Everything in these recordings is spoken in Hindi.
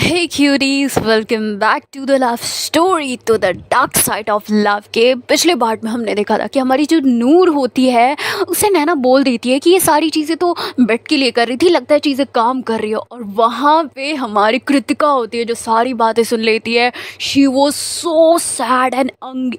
Hey cuties, welcome back to the love story, to the dark side of love। के पिछले पार्ट में हमने देखा था कि हमारी जो नूर होती है उसे नैना बोल देती है कि ये सारी चीज़ें तो बेट के लिए कर रही थी, लगता है चीज़ें काम कर रही हो। और वहाँ पे हमारी कृतिका होती है जो सारी बातें सुन लेती है। She was so sad and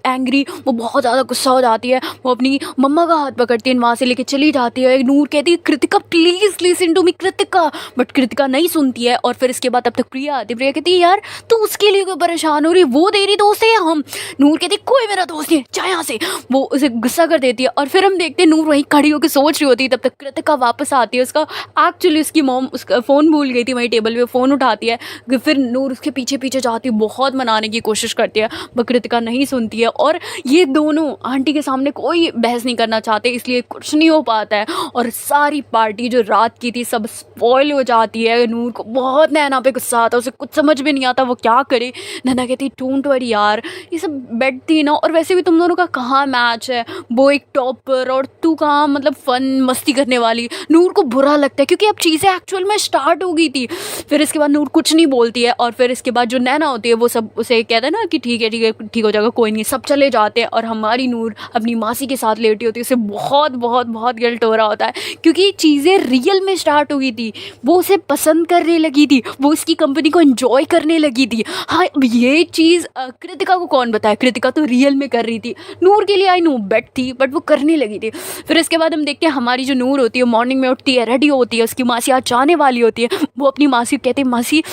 angry, वो बहुत ज़्यादा गुस्सा हो जाती है। वो अपनी मम्मा का हाथ पकड़ती है, वहाँ से लेके चली जाती है। नूर कहती है Kritika please listen to me Kritika, but Kritika नहीं सुनती है। और फिर इसके बाद तब तक प्रिया आती है। प्रिया कहती है यार तू उसके लिए क्यों परेशान हो रही, वो तेरी दोस्त है या हम। नूर कहती कोई मेरा दोस्त नहीं है, जा यहाँ से। वो उसे गुस्सा कर देती है। और फिर हम देखते हैं नूर वहीं खड़ी होकर सोच रही होती है। तब तक कृतिका वापस आती है। उसका एक्चुअली उसकी मॉम उसका फ़ोन भूल गई थी वहीं टेबल पे, फ़ोन उठाती है। फिर नूर उसके पीछे पीछे जाती है, बहुत मनाने की कोशिश करती है, पर कृतिका नहीं सुनती है। और ये दोनों आंटी के सामने कोई बहस नहीं करना चाहते, इसलिए कुछ नहीं हो पाता है। और सारी पार्टी जो रात की थी सब स्पॉइल हो जाती है। नूर को बहुत नैना पे गुस्सा आता है, उसे कुछ समझ में नहीं आता वो क्या करे। नैना कहती डोंट वरी यार, ये सब बेट थी ना, और वैसे भी तुम दोनों का कहाँ मैच है, वो एक टॉपर और तू कहाँ मतलब फन मस्ती करने वाली। नूर को बुरा लगता है क्योंकि अब चीज़ें एक्चुअल में स्टार्ट हो गई थी। फिर इसके बाद नूर कुछ नहीं बोलती है। और फिर इसके बाद जो नैना होती है वो सब उसे कहते हैं ना कि ठीक है ठीक हो जाएगा, कोई नहीं, सब चले जाते हैं। और हमारी नूर अपनी मासी के साथ लेटी होती है। उसे बहुत बहुत बहुत गिल्ट हो रहा होता है क्योंकि चीज़ें रियल में स्टार्ट हो गई थी। वो उसे पसंद करने लगी थी, वो इसकी कंपनी को एंजॉय करने लगी थी। हाँ, ये चीज़ कृतिका को कौन बताए, कृतिका तो रियल में कर रही थी। नूर के लिए आई नो बेट थी, बट वो करने लगी थी। फिर इसके बाद हम देखते हैं हमारी जो नूर होती है मॉर्निंग में उठती है, रेडी होती है, उसकी मासी आज जाने वाली होती है। वो अपनी मासी कहती है मासी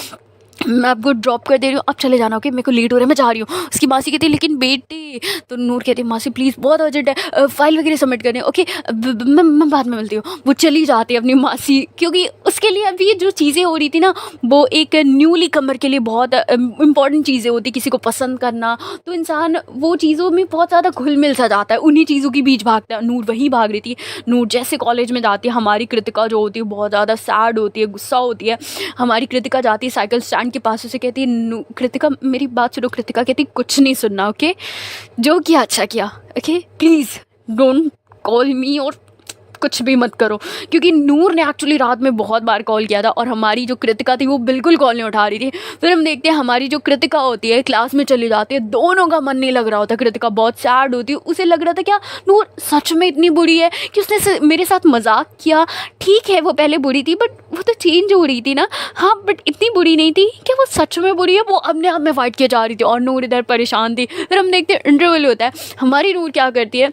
मैं आपको ड्रॉप कर दे रही हूँ, आप चले जाना, ओके, मेरे को लेट हो रहा है, मैं जा रही हूँ। उसकी मासी कहती है लेकिन बेटे, तो नूर कहती है मासी प्लीज़ बहुत अर्जेंट है, फाइल वगैरह सबमिट करनी है, ओके मैं बाद में मिलती हूँ। वो चली जाती है अपनी मासी, क्योंकि उसके लिए अभी जो चीज़ें हो रही थी ना वो एक न्यूली कमर के लिए बहुत इंपॉर्टेंट चीज़ें होती, किसी को पसंद करना, तो इंसान वो चीज़ों में बहुत ज़्यादा घुल मिल सा जाता है, उन्हीं चीज़ों के बीच भागता है। नूर वहीं भाग रही थी। नूर जैसे कॉलेज में जाती है, हमारी कृतिका जो होती है बहुत ज़्यादा सैड होती है, गुस्सा होती है। हमारी कृतिका जाती है साइकिल स्टैंड के पास, उसे कहती है कृतिका मेरी बात सुनो। कृतिका कहती कुछ नहीं सुनना, ओके, जो किया अच्छा किया, ओके प्लीज़ डोंट कॉल मी और कुछ भी मत करो। क्योंकि नूर ने एक्चुअली रात में बहुत बार कॉल किया था और हमारी जो कृतिका थी वो बिल्कुल कॉल नहीं उठा रही थी। फिर हम देखते हैं हमारी जो कृतिका होती है क्लास में चली जाती है, दोनों का मन नहीं लग रहा होता। कृतिका बहुत सैड होती है, उसे लग रहा था क्या नूर सच में इतनी बुरी है कि उसने मेरे साथ मजाक किया। ठीक है वो पहले बुरी थी बट वो तो चेंज हो रही थी ना, हाँ, बट इतनी बुरी नहीं थी कि वो सच में बुरी है। वो अपने आप में फाइट किए जा रही थी और नूर इधर परेशान थी। फिर हम देखते हैं इंटरवल होता है, हमारी नूर क्या करती है,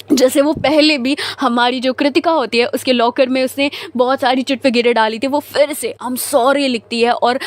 जैसे वो पहले भी हमारी जो कृतिका होती है उसके लॉकर में उसने बहुत सारी चिट वगैरह डाली थी, वो फिर से हम सॉरी लिखती है। और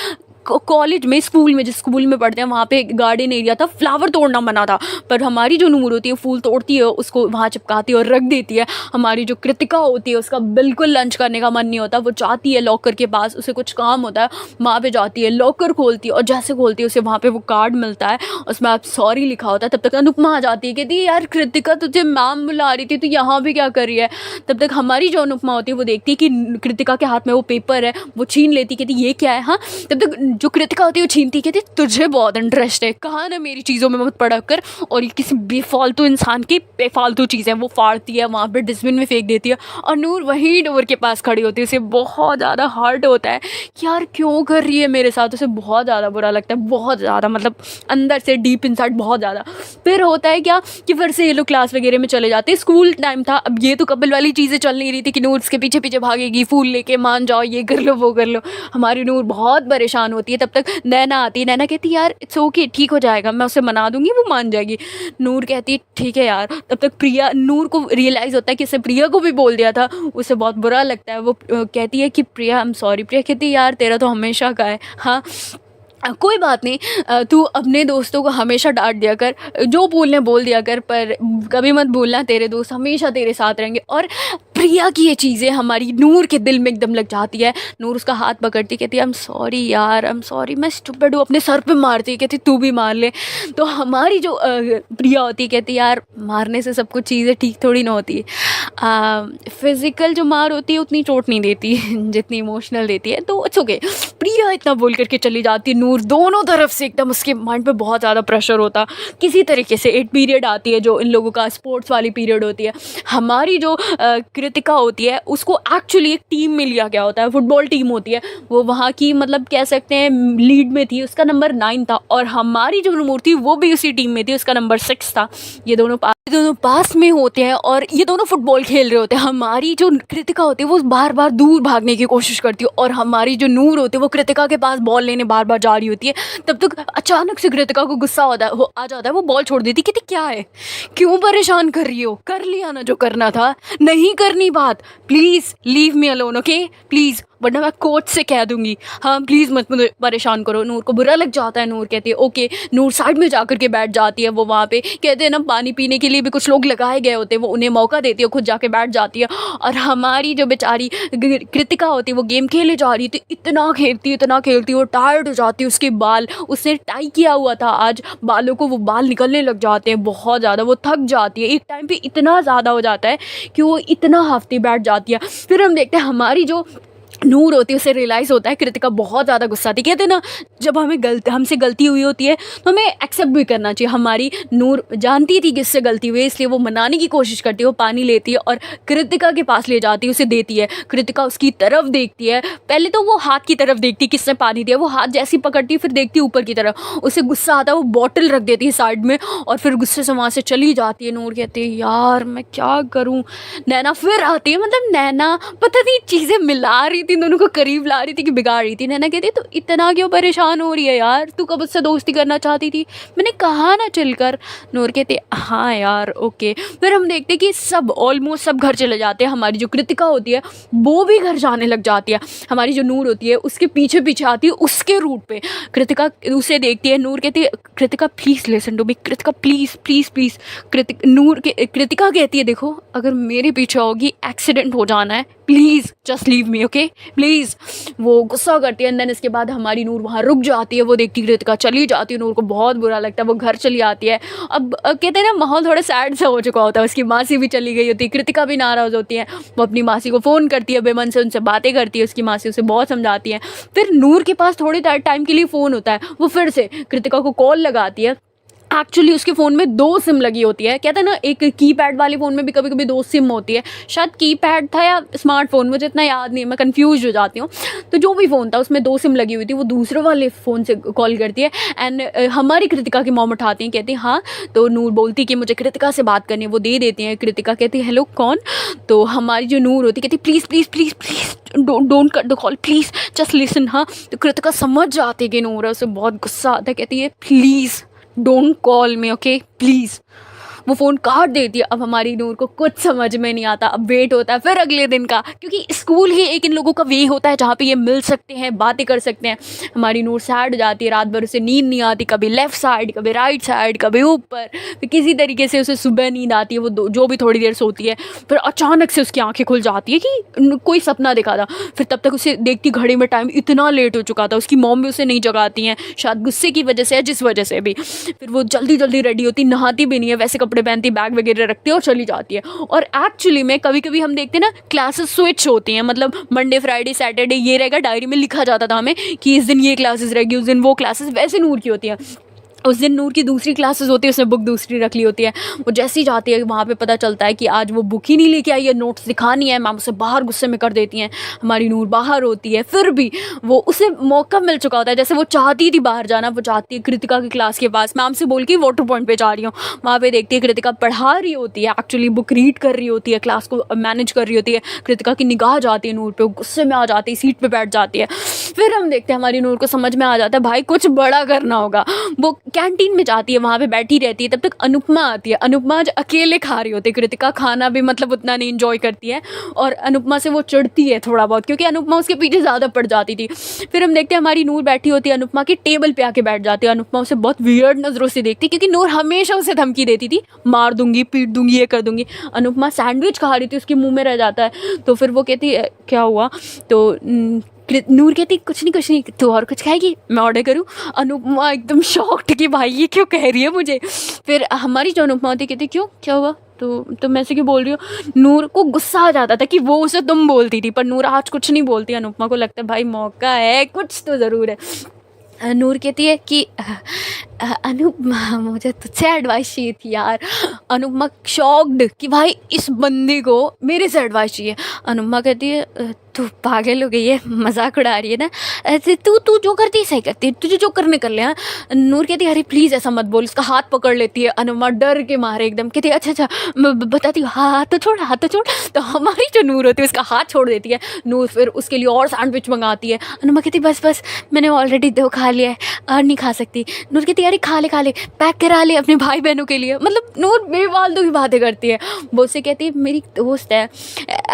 कॉलेज में स्कूल में जिस स्कूल में पढ़ते हैं वहाँ पे गार्डन एरिया था, फ्लावर तोड़ना मना था, पर हमारी जो नूर होती है फूल तोड़ती है, उसको वहाँ चिपकाती है और रख देती है। हमारी जो कृतिका होती है उसका बिल्कुल लंच करने का मन नहीं होता, वो जाती है लॉकर के पास, उसे कुछ काम होता है, वहाँ पे जाती है, लॉकर खोलती है और जैसे खोलती है उसे वहाँ पे वो कार्ड मिलता है, उसमें आप सॉरी लिखा होता है। तब तक अनुपमा आ जाती है, कहती है यार कृतिका तुझे मैम बुला रही थी, तो यहाँ भी क्या कर रही है। तब तक हमारी जो अनुपमा होती है वो देखती है कि कृतिका के हाथ में वो पेपर है, वो छीन लेती, कहती ये क्या है। हाँ, तब तक जो कृतिका होती है वो छीनती, कहती तुझे बहुत इंटरेस्ट है, कहा ना मेरी चीज़ों में मत पड़ा कर। और ये किसी बेफालतू इंसान की बेफालतू चीज़ें वो फाड़ती है, वहाँ पे डस्टबिन में फेंक देती है। और नूर वहीं डोर के पास खड़ी होती है, उसे बहुत ज़्यादा हर्ट होता है कि यार क्यों कर रही है मेरे साथ, उसे बहुत ज़्यादा बुरा लगता है, बहुत ज़्यादा, मतलब अंदर से डीप इनसाइड बहुत ज़्यादा। फिर होता है क्या कि फिर से ये लोग क्लास वगैरह में चले जाते हैं, स्कूल टाइम था। अब ये तो कपल वाली चीज़ें चल नहीं रही थी कि नूर उसके पीछे पीछे भागेगी, फूल लेके मान जाओ, ये कर लो वो कर लो। हमारी नूर बहुत परेशान होती है। तब तक नैना आती है, नैना कहती यार इट्स ओके, ठीक हो जाएगा, मैं उसे मना दूंगी, वो मान जाएगी। नूर कहती ठीक है यार। तब तक प्रिया, नूर को रियलाइज़ होता है कि इससे प्रिया को भी बोल दिया था, उसे बहुत बुरा लगता है। वो कहती है कि प्रिया आई एम सॉरी। प्रिया कहती यार तेरा तो हमेशा का है, हाँ कोई बात नहीं, तू अपने दोस्तों को हमेशा डांट दिया कर, जो बोलने बोल दिया कर, पर कभी मत भूलना तेरे दोस्त हमेशा तेरे साथ रहेंगे। और प्रिया की ये चीज़ें हमारी नूर के दिल में एकदम लग जाती है। नूर उसका हाथ पकड़ती, कहती है आई एम सॉरी यार, आई एम सॉरी, मैं स्टूपिड हूँ, अपने सर पे मारती, कहती तू भी मार ले। तो हमारी जो प्रिया होती कहती यार मारने से सब कुछ चीज़ें ठीक थोड़ी ना होती, फिज़िकल जो मार होती है उतनी चोट नहीं देती जितनी इमोशनल देती है, तो इट्स ओके। प्रिया इतना बोल करके चली जाती है। नूर दोनों तरफ से एकदम उसके माइंड पे बहुत ज़्यादा प्रेशर होता, किसी तरीके से एक पीरियड आती है जो इन लोगों का स्पोर्ट्स वाली पीरियड होती है। हमारी जो कृतिका होती है उसको एक्चुअली एक टीम में लिया गया होता है, फुटबॉल टीम होती है, वो वहाँ की मतलब कह सकते हैं लीड में थी, उसका नंबर 9 था, और हमारी जो नूर थी वो भी उसी टीम में थी, उसका नंबर 6 था। ये दोनों पास में होते हैं और ये दोनों फुटबॉल खेल रहे होते हैं। हमारी जो कृतिका होती है वो बार बार दूर भागने की कोशिश करती है, और हमारी जो नूर होती है वो कृतिका के पास बॉल लेने बार बार जा रही होती है। तब तक अचानक से कृतिका को गुस्सा आ जाता है, वो बॉल छोड़ देती, कहती क्या है, क्यों परेशान कर रही हो, कर लिया ना जो करना था, नहीं करनी बात, please leave me alone, okay please, वरना मैं कोच से कह दूंगी, हाँ प्लीज़ मत मुझे परेशान करो। नूर को बुरा लग जाता है, नूर कहती है ओके। नूर साइड में जा कर के बैठ जाती है, वो वहाँ पे कहते हैं ना पानी पीने के लिए भी कुछ लोग लगाए गए होते हैं, वो उन्हें मौका देती है, खुद जाके बैठ जाती है। और हमारी जो बेचारी कृतिका होती है वो गेम खेले जा रही थी, इतना खेलती वो टायर्ड हो जाती है, उसके बाल, उसने टाई किया हुआ था आज, बालों को वो बाल निकलने लग जाते हैं बहुत ज़्यादा, वो थक जाती है, एक टाइम पे इतना ज़्यादा हो जाता है कि वो इतना हाफती बैठ जाती है। फिर हम देखते हैं हमारी जो नूर होती है उसे रियलाइज़ होता है कृतिका बहुत ज़्यादा गुस्सा थी। कहते हैं ना जब हमसे गलती हुई होती है तो हमें एक्सेप्ट भी करना चाहिए। हमारी नूर जानती थी कि इससे गलती हुई है, इसलिए वो मनाने की कोशिश करती है, वो पानी लेती है और कृतिका के पास ले जाती है, उसे देती है। कृतिका उसकी तरफ देखती है, पहले तो वो हाथ की तरफ देखती है किसने पानी दिया, वो हाथ जैसी पकड़ती है फिर देखती है ऊपर की तरफ, उसे गुस्सा आता है, वो बॉटल रख देती है साइड में और फिर गुस्से से वहाँ से चली जाती है। नूर कहती है यार मैं क्या करूँ। नैना फिर आती है, मतलब नैना पता नहीं चीज़ें मिला रही थी, दोनों को करीब ला रही थी कि बिगाड़ रही थी। नैना कहती तू इतना क्यों परेशान हो रही है यार, तू कब उससे दोस्ती करना चाहती थी, मैंने कहा ना चलकर। नूर कहती हाँ यार ओके। फिर हम देखते कि सब ऑलमोस्ट सब घर चले जाते हैं, हमारी जो कृतिका होती है वो भी घर जाने लग जाती है, हमारी जो नूर होती है उसके पीछे पीछे आती है उसके रूट पे। कृतिका उसे देखती है, नूर कहती है Kritika please listen to me, Kritika please please please. Kritika कहती है देखो अगर मेरे पीछे होगी एक्सीडेंट हो जाना है, please just leave me okay please. वो गुस्सा करती है, देन इसके बाद हमारी नूर वहाँ रुक जाती है, वो देखती कृतिका चली जाती है, नूर को बहुत बुरा लगता है, वो घर चली आती है। अब कहते हैं ना माहौल थोड़ा सैड सा हो चुका होता है, उसकी मासी भी चली गई होती है, कृतिका भी नाराज़ होती है, वो अपनी मासी को फ़ोन करती है, बेमन से उनसे बातें करती है, उसकी मासी उसे बहुत समझाती है। फिर नूर के पास थोड़ी टाइम के लिए फ़ोन होता है, वो फिर से कृतिका को कॉल लगाती है। एक्चुअली उसके फ़ोन में 2 सिम लगी होती है, कहते हैं ना एक कीपैड वाले फ़ोन में भी कभी कभी 2 सिम होती है, शायद कीपैड था या स्मार्टफोन, मुझे इतना याद नहीं है, मैं कंफ्यूज हो जाती हूँ। तो जो भी फ़ोन था उसमें 2 सिम लगी हुई थी, वो दूसरे वाले फ़ोन से कॉल करती है एंड हमारी कृतिका की मॉम उठाती हैं, कहती हैं हाँ। तो नूर बोलती कि मुझे कृतिका से बात करनी है, वो दे देती हैं। कृतिका कहती है हेलो कौन। तो हमारी जो नूर होती कहती please please please please don't cut the call please just listen. हाँ तो कृतिका समझ जाती है कि नूर है, उसे बहुत गुस्सा आता है, कहती है please don't call me okay please. वो फ़ोन काट देती है। अब हमारी नूर को कुछ समझ में नहीं आता, अब वेट होता है फिर अगले दिन का, क्योंकि स्कूल ही एक इन लोगों का वे होता है जहाँ पे ये मिल सकते हैं, बातें कर सकते हैं। हमारी नूर सैड हो जाती है, रात भर उसे नींद नहीं आती, कभी लेफ़्ट साइड कभी राइट साइड कभी ऊपर, फिर किसी तरीके से उसे सुबह नींद आती है, वो जो भी थोड़ी देर सोती है, फिर अचानक से उसकी आँखें खुल जाती है कि कोई सपना देखा था। फिर तब तक उसे देखती घड़ी में टाइम इतना लेट हो चुका था, उसकी मॉम भी उसे नहीं जगाती हैं, शायद गुस्से की वजह से या जिस वजह से भी। फिर वो जल्दी जल्दी रेडी होती, नहाती भी नहीं है, वैसे कपड़े पहनती, बैग वगैरह रखती है और चली जाती है। और एक्चुअली में कभी कभी हम देखते हैं ना क्लासेस स्विच होती हैं, मतलब मंडे फ्राइडे सैटरडे ये रहेगा, डायरी में लिखा जाता था हमें कि इस दिन ये क्लासेस रहेगी, उस दिन वो क्लासेस, वैसे नूर की होती है। उस दिन नूर की दूसरी क्लासेस होती है, उसने बुक दूसरी रख ली होती है। वो जैसी जाती है वहाँ पे पता चलता है कि आज वो बुक ही नहीं लेके आई है, नोट्स दिखानी है, मैम उसे बाहर गुस्से में कर देती हैं। हमारी नूर बाहर होती है, फिर भी वो उसे मौका मिल चुका होता है, जैसे वो चाहती थी बाहर जाना, वो चाहती है कृतिका की क्लास के पास, मैम से बोल के वाटर पॉइंट पे जा रही हूँ। वहाँ पे देखती है कृतिका पढ़ा रही होती है, एक्चुअली बुक रीड कर रही होती है, क्लास को मैनेज कर रही होती है। कृतिका की निगाह जाती है नूर पे, गुस्से में आ जाती है, सीट पे बैठ जाती है। फिर हम देखते हैं हमारी नूर को समझ में आ जाता है भाई कुछ बड़ा करना होगा। वो कैंटीन में जाती है, वहाँ पे बैठी रहती है, तब तक अनुपमा आती है। अनुपमा आज अकेले खा रही होती है, कृतिका खाना भी मतलब उतना नहीं इंजॉय करती है और अनुपमा से वो चिढ़ती है थोड़ा बहुत, क्योंकि अनुपमा उसके पीछे ज़्यादा पड़ जाती थी। फिर हम देखते हैं हमारी नूर बैठी होती है, अनुपमा की टेबल पे आके बैठ जाती है। अनुपमा उसे बहुत वियर्ड नज़रों से देखती है, क्योंकि नूर हमेशा उसे धमकी देती थी, मार दूंगी पीट दूंगी ये कर दूंगी। अनुपमा सैंडविच खा रही थी, उसके मुँह में रह जाता है, तो फिर वो कहती है क्या हुआ, तो नूर कहती कुछ नहीं तू और कुछ खाएगी, मैं ऑर्डर करूँ। अनुपमा एकदम शॉक्ड कि भाई ये क्यों कह रही है मुझे। फिर हमारी जो अनुपमा होती कहती क्यों क्या हुआ, तो मैं से क्यों बोल रही हूँ। नूर को गुस्सा आ जाता था कि वो उसे तुम बोलती थी, पर नूर आज कुछ नहीं बोलती। अनुपमा को लगता है भाई मौका है, कुछ तो ज़रूर है। नूर कहती है कि अनुपमा मुझे तुझसे एडवाइस चाहिए थी यार। अनुपमा शॉक्ड कि भाई इस बंदी को मेरे से एडवाइस चाहिए। अनुपमा कहती है तू पागल हो गई है, मजाक उड़ा रही है ना, ऐसे तू तू जो करती है सही करती है, तुझे जो करने कर ले। हाँ, नूर कहती है अरे प्लीज़ ऐसा मत बोल, उसका हाथ पकड़ लेती है। अनुपमा डर के मारे एकदम कहती है अच्छा अच्छा मैं बताती हूँ, हाँ हाथ तो छोड़, हाथ तो छोड़। तो हमारी जो नूर होती है उसका हाथ छोड़ देती है। नूर फिर उसके लिए और सैंडविच मंगाती है। अनुपमा कहती बस बस मैंने ऑलरेडी 2 खा लिया है और नहीं खा सकती। नूर कहती अरे खा ले पैक करा ले अपने भाई बहनों के लिए। मतलब नूर बेफालतू की बातें करती है। वो उससे कहती है मेरी दोस्त है,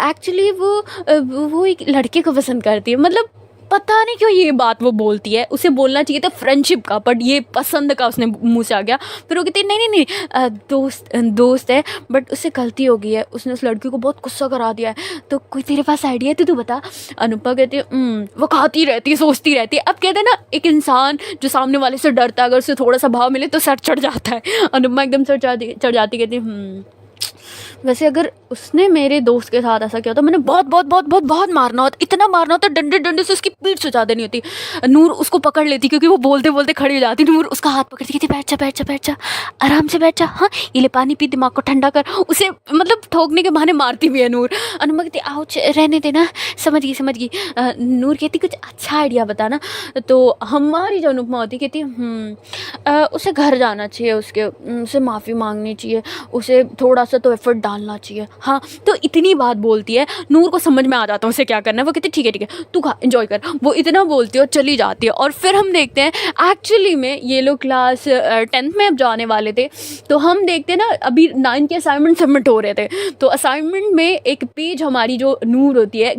एक्चुअली वो एक लड़के को पसंद करती है। मतलब पता नहीं क्यों ये बात वो बोलती है, उसे बोलना चाहिए था फ्रेंडशिप का, बट ये पसंद का उसने मुंह से आ गया। फिर वो कहती है नहीं नहीं नहीं दोस्त है, बट उससे गलती हो गई है, उसने उस लड़की को बहुत गुस्सा करा दिया है, तो कोई तेरे पास आइडिया है तो तू बता। अनुपमा कहती है वो खाती रहती है, सोचती रहती है। अब कहते हैं ना एक इंसान जो सामने वाले से डरता है, अगर उसे थोड़ा सा भाव मिले तो सर चढ़ जाता है। अनुपमा एकदम सर चढ़ जाती कहती है वैसे अगर उसने मेरे दोस्त के साथ ऐसा किया तो मैंने बहुत बहुत बहुत बहुत बहुत मारना होता, इतना मारना होता, डंडे डंडे से उसकी पीठ सुझा देनी होती। नूर उसको पकड़ लेती क्योंकि वो बोलते बोलते खड़ी हो जाती। नूर उसका हाथ पकड़ती कहती बैठ जा आराम से बैठ जा, हाँ ये ले पानी पी, दिमाग को ठंडा कर। उसे मतलब ठोकने के बहाने मारती भी है नूर। अनुपमा कहती आउच रहने देना, समझ गई। नूर कहती कुछ अच्छा आइडिया बताना। तो हमारी जो अनुपमा होती कहती उसे घर जाना चाहिए, उसे माफ़ी मांगनी चाहिए, उसे थोड़ा सा तो एफर्ट डालना चाहिए। हाँ तो इतनी बात बोलती है, नूर को समझ में आ जाता है उसे क्या करना है। वो कहती ठीक है तू खा एंजॉय कर। वो इतना बोलती है और चली जाती है। और फिर हम देखते हैं एक्चुअली में ये लोग क्लास 10th में अब जाने वाले थे, तो हम देखते हैं ना अभी 9 के असाइनमेंट सबमिट हो रहे थे। तो असाइनमेंट में एक पेज हमारी जो नूर होती है,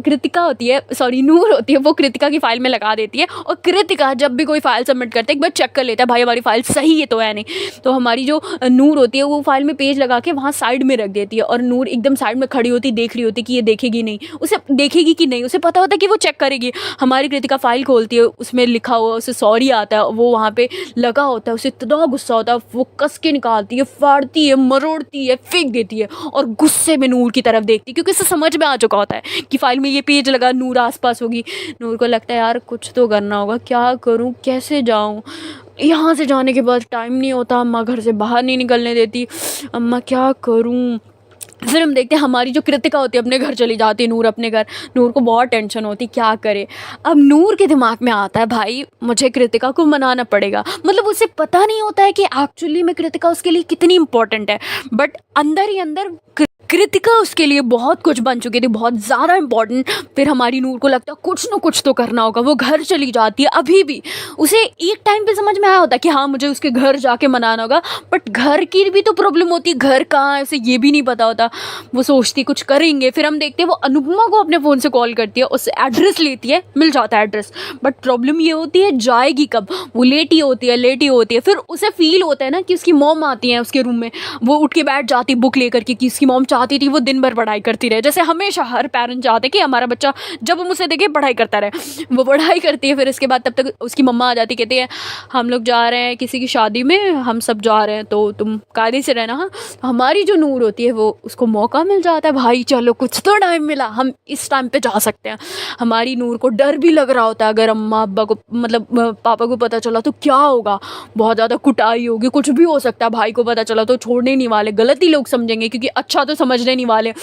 नूर होती है, वो कृतिका की फाइल में लगा देती है। और कृतिका जब भी कोई फाइल सबमिट करते है एक बार चेक कर लेता है भाई हमारी फाइल सही है तो है नहीं। तो हमारी जो नूर होती है वो फाइल में पेज लगा के वहाँ साइड में रख देती है, और नूर एकदम साइड में खड़ी होती देख रही होती कि ये देखेगी नहीं, उसे देखेगी कि नहीं, उसे पता होता है कि वो चेक करेगी। हमारी कृतिका फाइल खोलती है, उसमें लिखा हुआ उसे सॉरी आता है, वो वहाँ पे लगा होता है, उसे इतना गुस्सा होता है, वो कस के निकालती है, फाड़ती है, मरोड़ती है, फेंक देती है और गुस्से में नूर की तरफ देखती है क्योंकि उसे समझ में आ चुका होता है कि फाइल में ये पेज लगा, नूर आसपास होगी। नूर को लगता है यार कुछ तो करना होगा, क्या करूँ, कैसे जाऊँ, यहाँ से जाने के बाद टाइम नहीं होता, अम्मा घर से बाहर नहीं निकलने देती, अम्मा क्या करूँ। फिर हम देखते हैं हमारी जो कृतिका होती है अपने घर चली जाती है, नूर अपने घर। नूर को बहुत टेंशन होती, क्या करे। अब नूर के दिमाग में आता है भाई मुझे कृतिका को मनाना पड़ेगा। मतलब उसे पता नहीं होता है कि एक्चुअली में कृतिका उसके लिए कितनी इंपॉर्टेंट है, बट अंदर ही अंदर कृतिका उसके लिए बहुत कुछ बन चुकी थी, बहुत ज़्यादा इंपॉर्टेंट। फिर हमारी नूर को लगता है कुछ ना कुछ तो करना होगा, वो घर चली जाती है। अभी भी उसे एक टाइम पे समझ में आया होता है कि हाँ मुझे उसके घर जाके मनाना होगा, बट घर की भी तो प्रॉब्लम होती है, घर कहाँ है उसे ये भी नहीं पता होता। वो सोचती कुछ करेंगे। फिर हम देखते हैं वो अनुपमा को अपने फ़ोन से कॉल करती है, उससे एड्रेस लेती है, मिल जाता है एड्रेस, बट प्रॉब्लम ये होती है जाएगी कब। वो लेटी होती है। फिर उसे फील होता है ना कि उसकी मॉम आती है उसके रूम में, वो उठ के बैठ जाती है बुक लेकर के कि उसकी मॉम चाहती थी वो दिन भर पढ़ाई करती रहे, जैसे हमेशा हर पेरेंट चाहते कि हमारा बच्चा जब हम उसे देखे पढ़ाई करता रहे। वो पढ़ाई करती है, फिर इसके बाद तब तक उसकी मम्मा आ जाती, कहती है हम लोग जा रहे हैं किसी की शादी में, हम सब जा रहे हैं तो तुम कायदे से रहना। हाँ हमारी जो नूर होती है वो उसको मौका मिल जाता है, भाई चलो कुछ तो टाइम मिला, हम इस टाइम पे जा सकते हैं। हमारी नूर को डर भी लग रहा होता है अगर अम्मा अब्बा को मतलब पापा को पता चला तो क्या होगा, बहुत ज़्यादा कुटाई होगी, कुछ भी हो सकता है। भाई को पता चला तो छोड़ने नहीं वाले, गलत ही लोग समझेंगे क्योंकि अच्छा तो समझने नहीं वाले।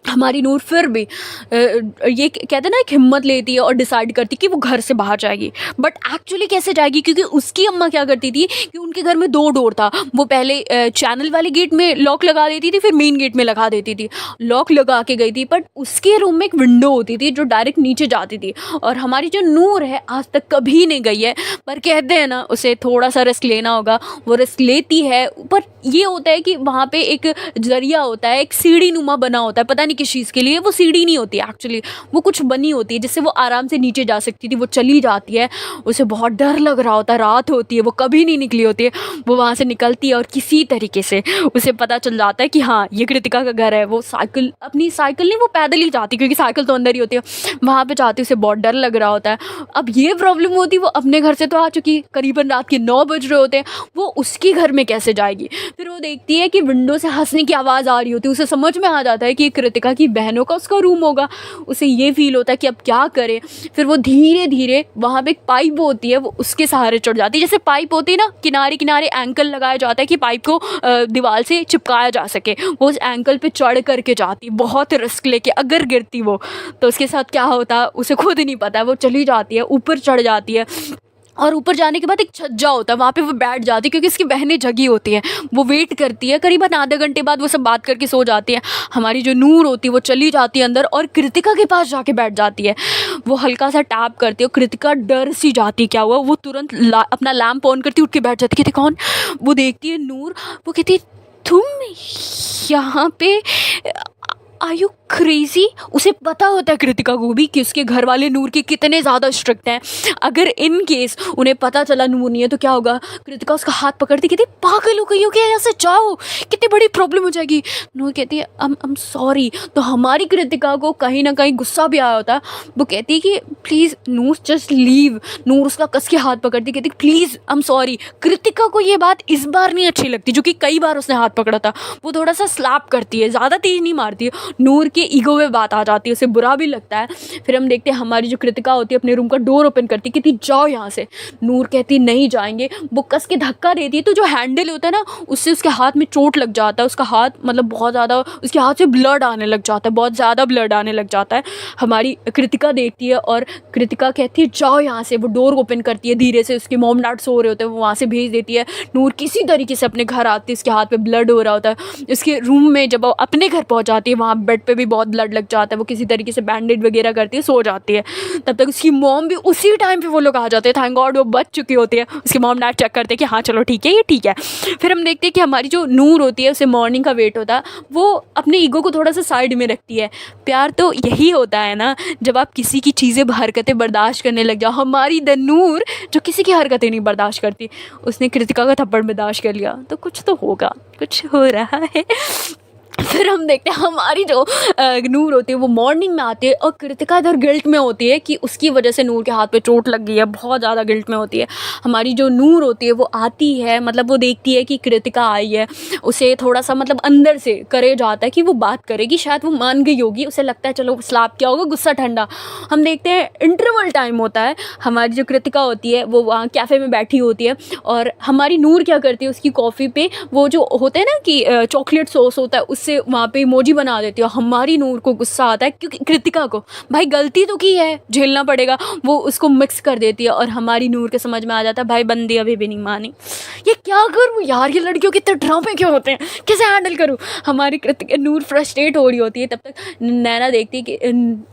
हमारी नूर फिर भी ये कहते हैं ना एक हिम्मत लेती है और डिसाइड करती कि वो घर से बाहर जाएगी, बट एक्चुअली कैसे जाएगी, क्योंकि उसकी अम्मा क्या करती थी कि उनके घर में 2 डोर था। वो पहले चैनल वाले गेट में लॉक लगा देती थी, फिर मेन गेट में लगा देती थी। लॉक लगा के गई थी, बट उसके रूम में एक विंडो होती थी जो डायरेक्ट नीचे जाती थी। और हमारी जो नूर है आज तक कभी नहीं गई है, पर कहते हैं ना उसे थोड़ा सा रिस्क लेना होगा, वो रिस्क लेती है। पर ये होता है कि वहाँ पे एक जरिया होता है, एक सीढ़ी नुमा बना होता है, पता नहीं किस चीज़ के लिए। वो सीढ़ी नहीं होती एक्चुअली, वो कुछ बनी होती है जिससे वो आराम से नीचे जा सकती थी। वो चली जाती है, उसे बहुत डर लग रहा होता है, रात होती है, वो कभी नहीं निकली होती है। वो वहाँ से निकलती है और किसी तरीके से उसे पता चल जाता है कि हाँ ये कृतिका का घर है। वो अपनी साइकिल नहीं, वो पैदल ही जाती क्योंकि साइकिल तो अंदर ही होती है। वहाँ पर जाती, उसे बहुत डर लग रहा होता है। अब ये प्रॉब्लम होती, वो अपने घर से तो आ चुकी, करीबन रात के 9 बज रहे होते हैं, वो उसके घर में कैसे जाएगी। फिर वो देखती है कि विंडो से हंसने की आवाज़ आ रही होती है, उसे समझ में आ जाता है कि कृतिका कृतिका की बहनों का उसका रूम होगा। उसे ये फील होता है कि अब क्या करे। फिर वो धीरे धीरे वहाँ पे एक पाइप होती है, वो उसके सहारे चढ़ जाती है। जैसे पाइप होती है ना, किनारे किनारे एंकल लगाया जाता है कि पाइप को दीवार से चिपकाया जा सके, वो उस एंकल पे चढ़ करके जाती, बहुत रिस्क लेके। अगर गिरती वो तो उसके साथ क्या होता उसे खुद नहीं पता है। वो चली जाती है, ऊपर चढ़ जाती है, और ऊपर जाने के बाद एक छज्जा होता है, वहाँ पे वो बैठ जाती है क्योंकि उसकी बहनें जगी होती हैं। वो वेट करती है, करीबन आधे घंटे बाद वो सब बात करके सो जाती है। हमारी जो नूर होती है वो चली जाती है अंदर और कृतिका के पास जाके बैठ जाती है। वो हल्का सा टैप करती है और कृतिका डर सी जाती, क्या हुआ। वो तुरंत अपना लैम्प ऑन करती, उठ के बैठ जाती। कहती कौन? वो देखती है नूर। वो कहती तुम यहाँ पे, आर यू क्रेजी? उसे पता होता है कृतिका को भी कि उसके घर वाले नूर के कितने ज़्यादा स्ट्रिक्ट हैं। अगर इन केस उन्हें पता चला नूर नहीं है तो क्या होगा। कृतिका उसका हाथ पकड़ती, कहती पागल हो गई हो क्या, यहाँ से जाओ, कितनी बड़ी प्रॉब्लम हो जाएगी। नूर कहती है I'm सॉरी। तो हमारी कृतिका को कहीं ना कहीं गुस्सा भी आया होता है। वो कहती है कि प्लीज़ नूर जस्ट लीव। नूर उसका कस के हाथ पकड़ती, कहती प्लीज़ I'm सॉरी। कृतिका को ये बात इस बार नहीं अच्छी लगती, जो कि कई बार उसने हाथ पकड़ा था। वो थोड़ा सा स्लैप करती है, ज़्यादा तेज़ नहीं मारती है। नूर के ईगो में बात आ जाती है, उसे बुरा भी लगता है। फिर हम देखते हैं हमारी जो कृतिका होती है अपने रूम का डोर ओपन करती, कहती जाओ यहाँ से। नूर कहती नहीं जाएंगे। वो कस के धक्का देती है तो जो हैंडल होता है ना, उससे उसके हाथ में चोट लग जाता है। उसका हाथ मतलब बहुत ज़्यादा, उसके हाथ से ब्लड आने लग जाता है, बहुत ज़्यादा ब्लड आने लग जाता है। हमारी कृतिका देखती है और कृतिका कहती है जाओ यहाँ से। वो डोर ओपन करती है धीरे से, उसके मॉम डैड सो रहे होते हैं, वो वहाँ से भेज देती है। नूर किसी तरीके से अपने घर आती है, उसके हाथ पे ब्लड हो रहा होता है। उसके रूम में जब वो अपने घर पहुँच जाती है, वहाँ बेड पे भी बहुत ब्लड लग जाता है। वो किसी तरीके से बैंडेड वगैरह करती है, सो जाती है। तब तक उसकी मॉम भी उसी टाइम पे वो लोग आ जाते हैं। थैंक गॉड वो बच चुकी होती है। उसके मॉम डैड चेक करते हैं कि हाँ चलो ठीक है, ये ठीक है। फिर हम देखते हैं कि हमारी जो नूर होती है उसे मॉर्निंग का वेट होता है। वो अपने ईगो को थोड़ा सा साइड में रखती है। प्यार तो यही होता है ना, जब आप किसी की चीज़ें हरकतें बर्दाश्त करने लग जाओ। हमारी द नूर जो किसी की हरकतें नहीं बर्दाश्त करती, उसने कृतिका का थप्पड़ बर्दाश्त कर लिया, तो कुछ तो होगा, कुछ हो रहा है। फिर हम देखते हैं हमारी जो नूर होती है वो मॉर्निंग में आती है और कृतिका इधर गिल्ट में होती है कि उसकी वजह से नूर के हाथ पे चोट लग गई है, बहुत ज़्यादा गिल्ट में होती है। हमारी जो नूर होती है वो आती है, मतलब वो देखती है कि कृतिका आई है। उसे थोड़ा सा मतलब अंदर से करे जाता है कि वो बात करेगी, शायद वो मान गई होगी। उसे लगता है चलो स्लैप क्या होगा, गुस्सा ठंडा। हम देखते हैं इंटरवल टाइम होता है। हमारी जो कृतिका होती है वो वहाँ कैफ़े में बैठी होती है और हमारी नूर क्या करती है, उसकी कॉफ़ी पे वो जो होता है ना कि चॉकलेट सॉस होता है, उससे वहाँ पे इमोजी बना देती है। हमारी नूर को गुस्सा आता है क्योंकि कृतिका को भाई गलती तो की है, झेलना पड़ेगा। वो उसको मिक्स कर देती है और हमारी नूर के समझ में आ जाता है भाई बंदी अभी भी नहीं मानी, ये क्या करूँ यार, ये लड़कियों के इतने ड्रामे क्यों होते हैं, कैसे हैंडल करूँ। हमारी कृतिका नूर फ्रस्ट्रेट हो रही होती है। तब तक नैना देखती है कि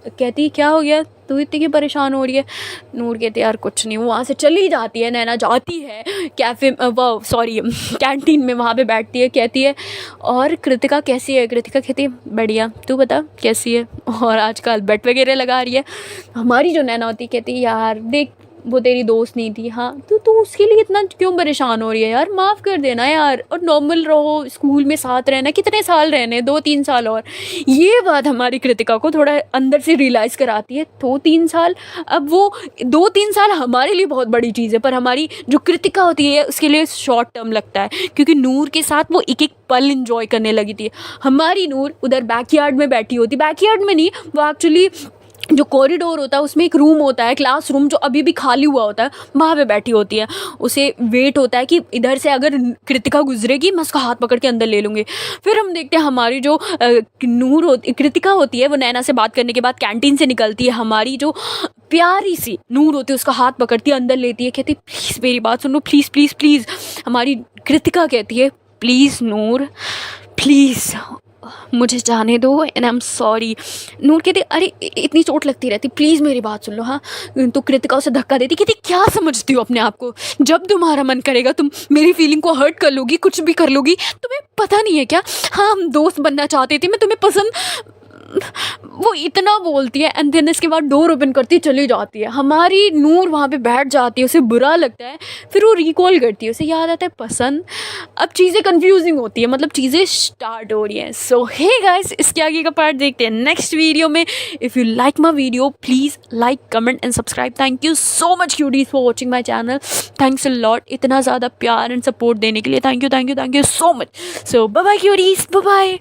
कहती है क्या हो गया, तू इतनी क्यों परेशान हो रही है। नूर कहती है यार कुछ नहीं। वो वहाँ से चली जाती है। नैना जाती है कैफ़े कैंटीन में, वहाँ पे बैठती है, कहती है और कृतिका कैसी है। कृतिका कहती है बढ़िया, तू बता कैसी है, और आजकल बेट वगैरह लगा रही है। हमारी जो नैना होती कहती है यार देख वो तेरी दोस्त नहीं थी, हाँ तो उसके लिए इतना क्यों परेशान हो रही है यार, माफ़ कर देना यार, और नॉर्मल रहो, स्कूल में साथ रहना, कितने साल रहने, 2-3 साल और। ये बात हमारी कृतिका को थोड़ा अंदर से रियलाइज़ कराती है। 2-3 साल, अब वो 2-3 साल हमारे लिए बहुत बड़ी चीज़ है, पर हमारी जो कृतिका होती है उसके लिए शॉर्ट टर्म लगता है, क्योंकि नूर के साथ वो एक एक पल इंजॉय करने लगी थी। हमारी नूर उधर बैकयार्ड में बैठी होती, बैकयार्ड में नहीं, वो एक्चुअली जो कॉरिडोर होता है उसमें एक रूम होता है, क्लास रूम, जो अभी भी खाली हुआ होता है, वहाँ पे बैठी होती है। उसे वेट होता है कि इधर से अगर कृतिका गुजरेगी मैं उसका हाथ पकड़ के अंदर ले लूँगी। फिर हम देखते हैं हमारी जो नूर होती, कृतिका होती है, वो नैना से बात करने के बाद कैंटीन से निकलती है। हमारी जो प्यारी सी नूर होती है उसका हाथ पकड़ती है, अंदर लेती है, कहती प्लीज़ मेरी बात सुनो, प्लीज़ प्लीज़ प्लीज़। हमारी कृतिका कहती है प्लीज़ नूर प्लीज़ मुझे जाने दो एंड आई एम सॉरी। नूर कहती अरे इतनी चोट लगती रहती, प्लीज़ मेरी बात सुन लो। हाँ तो कृतिका उसे धक्का देती, कहती क्या समझती हो अपने आप को, जब तुम्हारा मन करेगा तुम मेरी फीलिंग को हर्ट कर लोगी, कुछ भी कर लोगी, तुम्हें पता नहीं है क्या। हाँ हम दोस्त बनना चाहते थे, मैं तुम्हें पसंद, वो इतना बोलती है एंड देन इसके बाद डोर ओपन करती चली जाती है। हमारी नूर वहाँ पे बैठ जाती है, उसे बुरा लगता है। फिर वो रिकॉल करती है, उसे याद आता है पसंद। अब चीज़ें कंफ्यूजिंग होती है, मतलब चीज़ें स्टार्ट हो रही हैं। सो हे गाइस, इसके आगे का पार्ट देखते हैं नेक्स्ट वीडियो में। If you like my video please like comment and subscribe. Thank you so much cuties for watching my channel. Thanks a lot इतना ज़्यादा प्यार एंड सपोर्ट देने के लिए। Thank you so much. So bye bye cuties, bye bye.